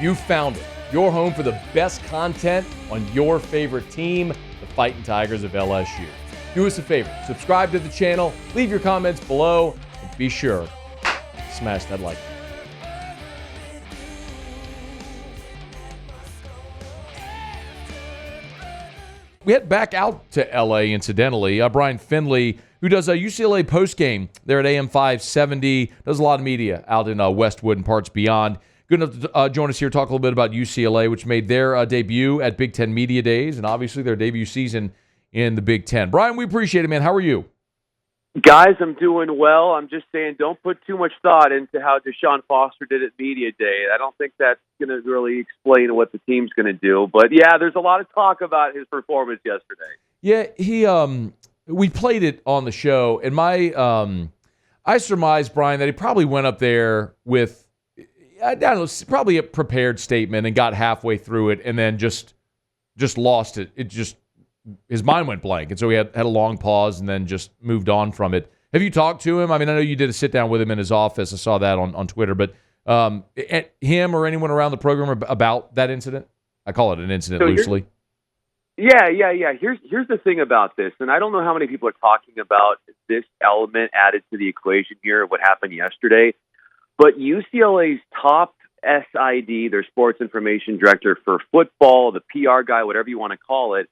You found it. Your home for the best content on your favorite team, the Fighting Tigers of LSU. Do us a favor. Subscribe to the channel. Leave your comments below. And be sure to smash that like button. We head back out to L.A., incidentally. Bryan Fenley, who does a UCLA Post Game there at AM 570, does a lot of media out in Westwood and parts beyond. Good enough to join us here, talk a little bit about UCLA, which made their debut at Big Ten Media Days, and obviously their debut season in the Big Ten. Bryan, we appreciate it, man. How are you? Guys, I'm doing well. I'm just saying don't put too much thought into how Deshaun Foster did at Media Day. I don't think that's going to really explain what the team's going to do. But, yeah, there's a lot of talk about his performance yesterday. Yeah, we played it on the show, and I surmised, Bryan, that he probably went up there with, I don't know, probably a prepared statement and got halfway through it and then just lost it. His mind went blank, and so he had a long pause and then just moved on from it. Have you talked to him? I mean, I know you did a sit-down with him in his office. I saw that on Twitter. But him or anyone around the program about that incident? I call it an incident loosely. Yeah. Here's the thing about this, and I don't know how many people are talking about this element added to the equation here, what happened yesterday, but UCLA's top SID, their sports information director for football, the PR guy, whatever you want to call it,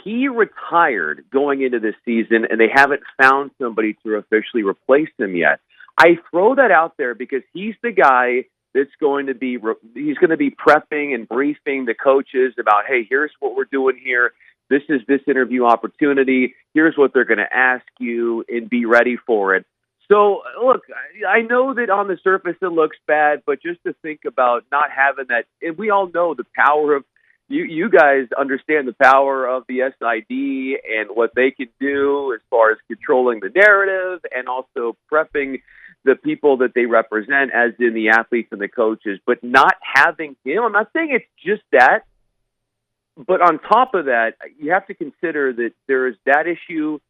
he retired going into this season, and they haven't found somebody to officially replace him yet. I throw that out there because he's the guy that's going to be prepping and briefing the coaches about, hey, here's what we're doing here. This is this interview opportunity. Here's what they're going to ask you, and be ready for it. So, look, I know that on the surface it looks bad, but just to think about not having that, and we all know the power of, you guys understand the power of the SID and what they can do as far as controlling the narrative and also prepping the people that they represent, as in the athletes and the coaches. But not having him, I'm not saying it's just that, but on top of that, you have to consider that there is that issue,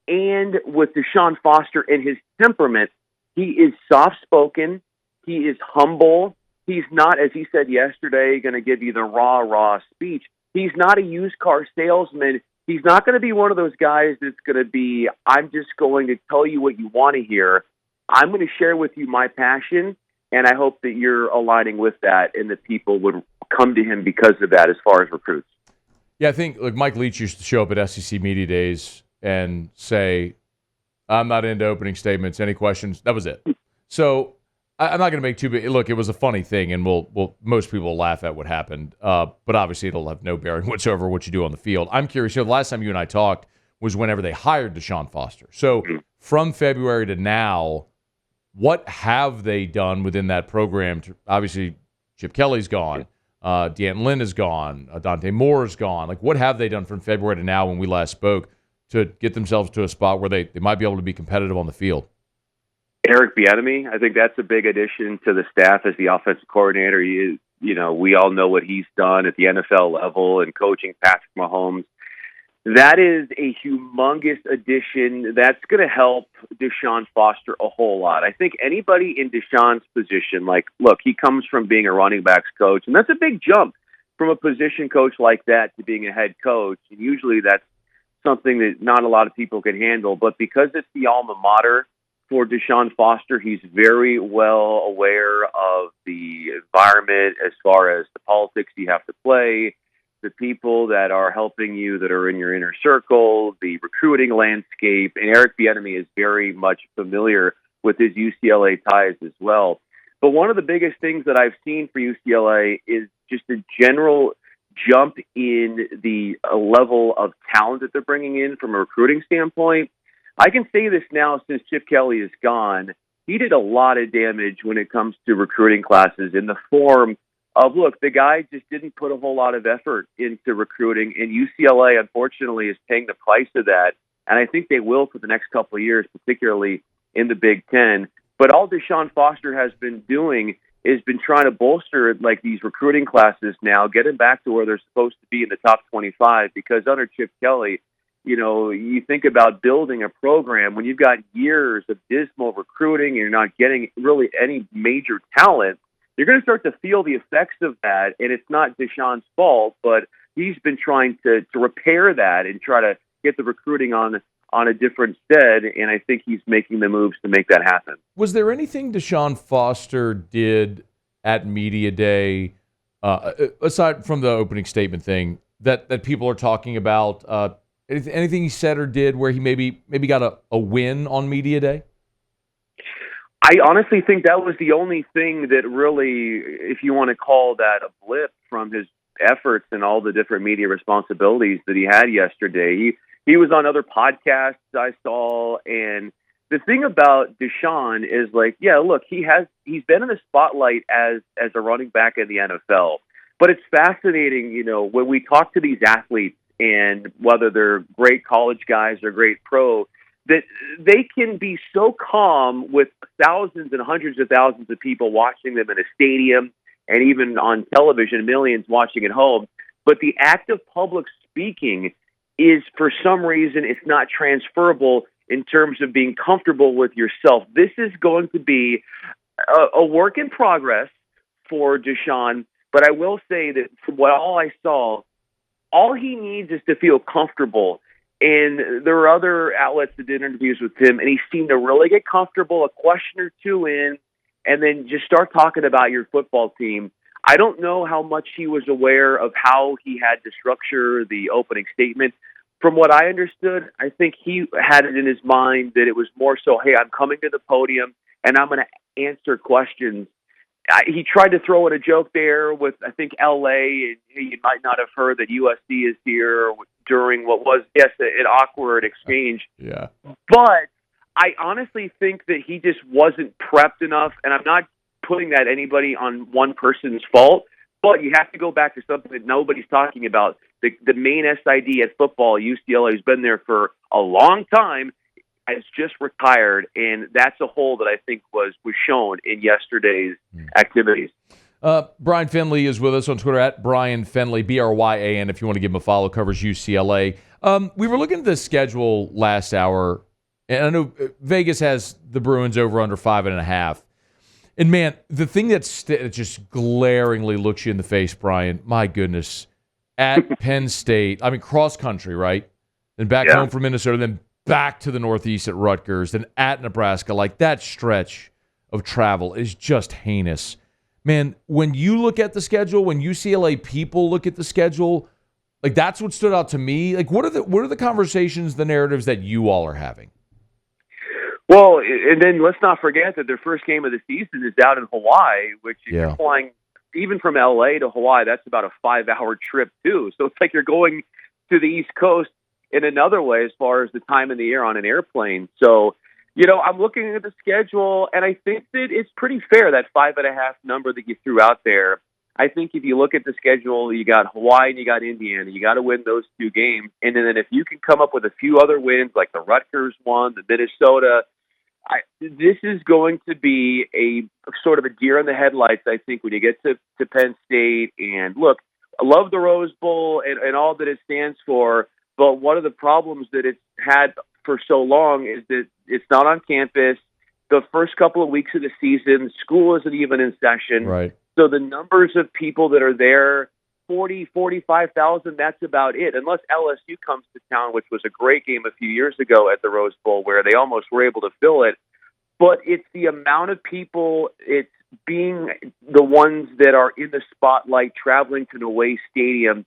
and with Deshaun Foster and his temperament, he is soft-spoken, he is humble. He's not, as he said yesterday, going to give you the raw speech. He's not a used car salesman. He's not going to be one of those guys that's going to be, I'm just going to tell you what you want to hear. I'm going to share with you my passion, and I hope that you're aligning with that and that people would come to him because of that as far as recruits. Yeah, I think Mike Leach used to show up at SEC Media Days and say, I'm not into opening statements. Any questions? That was it. So I'm not going to make too big. Look, it was a funny thing, and most people will laugh at what happened. But obviously, it'll have no bearing whatsoever what you do on the field. I'm curious. The last time you and I talked was whenever they hired Deshaun Foster. So from February to now, what have they done within that program? Obviously, Chip Kelly's gone. Deanton Lynn is gone. Dante Moore is gone. Like, what have they done from February to now when we last spoke to get themselves to a spot where they might be able to be competitive on the field? Eric Bieniemy, I think that's a big addition to the staff as the offensive coordinator. We all know what he's done at the NFL level and coaching Patrick Mahomes. That is a humongous addition. That's going to help Deshaun Foster a whole lot. I think anybody in Deshaun's position, look, he comes from being a running backs coach, and that's a big jump from a position coach like that to being a head coach. And usually that's something that not a lot of people can handle. But because it's the alma mater for Deshaun Foster, he's very well aware of the environment as far as the politics you have to play, the people that are helping you that are in your inner circle, the recruiting landscape. And Eric Bieniemy is very much familiar with his UCLA ties as well. But one of the biggest things that I've seen for UCLA is just a general jump in the level of talent that they're bringing in from a recruiting standpoint. I can say this now since Chip Kelly is gone. He did a lot of damage when it comes to recruiting classes in the form of, look, the guy just didn't put a whole lot of effort into recruiting, and UCLA, unfortunately, is paying the price of that, and I think they will for the next couple of years, particularly in the Big Ten. But all Deshaun Foster has been doing is been trying to bolster these recruiting classes now, get them back to where they're supposed to be in the top 25, because under Chip Kelly, you think about building a program when you've got years of dismal recruiting and you're not getting really any major talent. you're going to start to feel the effects of that. And it's not Deshaun's fault, but he's been trying to repair that and try to get the recruiting on a different stead. And I think he's making the moves to make that happen. Was there anything Deshaun Foster did at Media Day, aside from the opening statement thing, that people are talking about? Anything he said or did where he maybe got a win on Media Day? I honestly think that was the only thing that really, if you want to call that a blip from his efforts and all the different media responsibilities that he had yesterday. He was on other podcasts I saw, and the thing about Deshaun is like, yeah, look, he's been in the spotlight as a running back in the NFL. But it's fascinating, when we talk to these athletes, and whether they're great college guys or great pro, that they can be so calm with thousands and hundreds of thousands of people watching them in a stadium and even on television, millions watching at home. But the act of public speaking is, for some reason, it's not transferable in terms of being comfortable with yourself. This is going to be a work in progress for Deshaun, but I will say that from all I saw, all he needs is to feel comfortable. And there were other outlets that did interviews with him, and he seemed to really get comfortable a question or two in, and then just start talking about your football team. I don't know how much he was aware of how he had to structure the opening statement. From what I understood, I think he had it in his mind that it was more so, hey, I'm coming to the podium, and I'm going to answer questions. He tried to throw in a joke there with, I think, L.A., and you might not have heard that USC is here during what was, yes, an awkward exchange. Yeah. But I honestly think that he just wasn't prepped enough, and I'm not putting that anybody on one person's fault, but you have to go back to something that nobody's talking about. The main SID at football, UCLA, who's been there for a long time, has just retired, and that's a hole that I think was shown in yesterday's activities. Bryan Fenley is with us on Twitter at Bryan Fenley, Bryan, if you want to give him a follow, covers UCLA. We were looking at the schedule last hour, and I know Vegas has the Bruins over under 5.5. And man, the thing that just glaringly looks you in the face, Bryan, my goodness, at Penn State, I mean, cross country, right? Then back home from Minnesota, then back to the Northeast at Rutgers, then at Nebraska. Like, that stretch of travel is just heinous. Man, when you look at the schedule, when UCLA people look at the schedule, like, that's what stood out to me. Like, what are the conversations, the narratives that you all are having? Well, and then let's not forget that their first game of the season is out in Hawaii, which if you're flying even from LA to Hawaii, that's about a 5-hour trip too. So it's like you're going to the East Coast in another way as far as the time in the air on an airplane. So, I'm looking at the schedule, and I think that it's pretty fair, that 5.5 number that you threw out there. I think if you look at the schedule, you got Hawaii and you got Indiana. You got to win those two games. And then if you can come up with a few other wins, like the Rutgers one, the Minnesota, this is going to be a sort of a deer in the headlights, I think, when you get to Penn State. And look, I love the Rose Bowl and all that it stands for, but one of the problems that it's had for so long is that it's not on campus. The first couple of weeks of the season, school isn't even in session. Right. So the numbers of people that are there, 40, 45,000, that's about it. Unless LSU comes to town, which was a great game a few years ago at the Rose Bowl where they almost were able to fill it. But it's the amount of people, it's being the ones that are in the spotlight, traveling to an away stadium.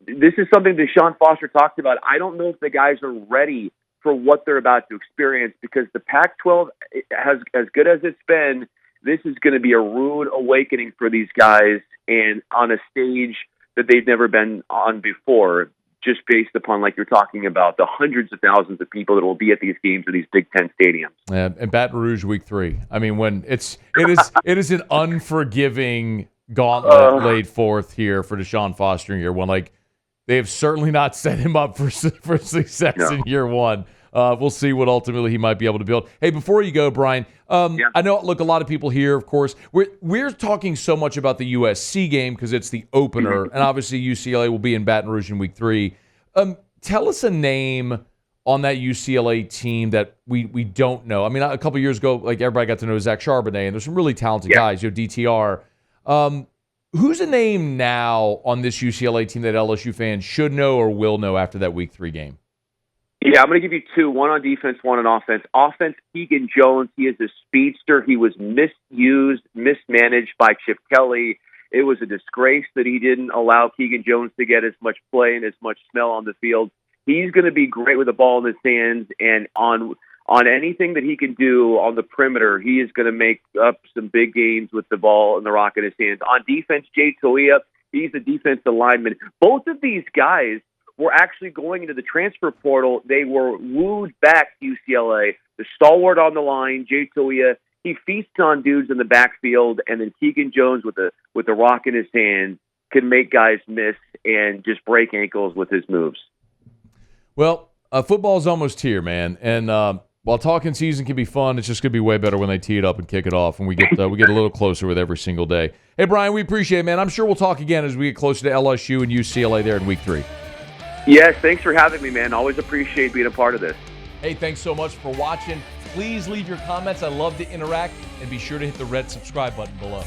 This is something Deshaun Foster talked about. I don't know if the guys are ready for what they're about to experience, because the Pac-12 has, as good as it's been, this is going to be a rude awakening for these guys, and on a stage that they've never been on before, just based upon, like you're talking about, the hundreds of thousands of people that will be at these games or these Big Ten stadiums. And Baton Rouge Week 3. I mean, when it is an unforgiving gauntlet laid forth here for Deshaun Foster in year one. Like, they have certainly not set him up for success in year one. We'll see what ultimately he might be able to build. Hey, before you go, Bryan, I know, look, a lot of people here, of course, we're talking so much about the USC game because it's the opener, and obviously UCLA will be in Baton Rouge in week 3. Tell us a name on that UCLA team that we don't know. I mean, a couple years ago, like, everybody got to know Zach Charbonnet, and there's some really talented guys, DTR. Who's a name now on this UCLA team that LSU fans should know or will know after that Week 3 game? Yeah, I'm going to give you two, one on defense, one on offense. Offense, Keegan Jones, he is a speedster. He was misused, mismanaged by Chip Kelly. It was a disgrace that he didn't allow Keegan Jones to get as much play and as much smell on the field. He's going to be great with the ball in his hands, and on anything that he can do on the perimeter, he is going to make up some big gains with the ball and the rock in his hands. On defense, Jay Toia, he's a defensive lineman. Both of these guys were actually going into the transfer portal. They were wooed back to UCLA. The stalwart on the line, Jay Toia, he feasts on dudes in the backfield, and then Keegan Jones with the rock in his hand can make guys miss and just break ankles with his moves. Well, football's almost here, man, and while talking season can be fun, it's just going to be way better when they tee it up and kick it off, and we get a little closer with every single day. Hey, Brian, we appreciate it, man. I'm sure we'll talk again as we get closer to LSU and UCLA there in Week 3. Yes, thanks for having me, man. Always appreciate being a part of this. Hey, thanks so much for watching. Please leave your comments. I love to interact, and be sure to hit the red subscribe button below.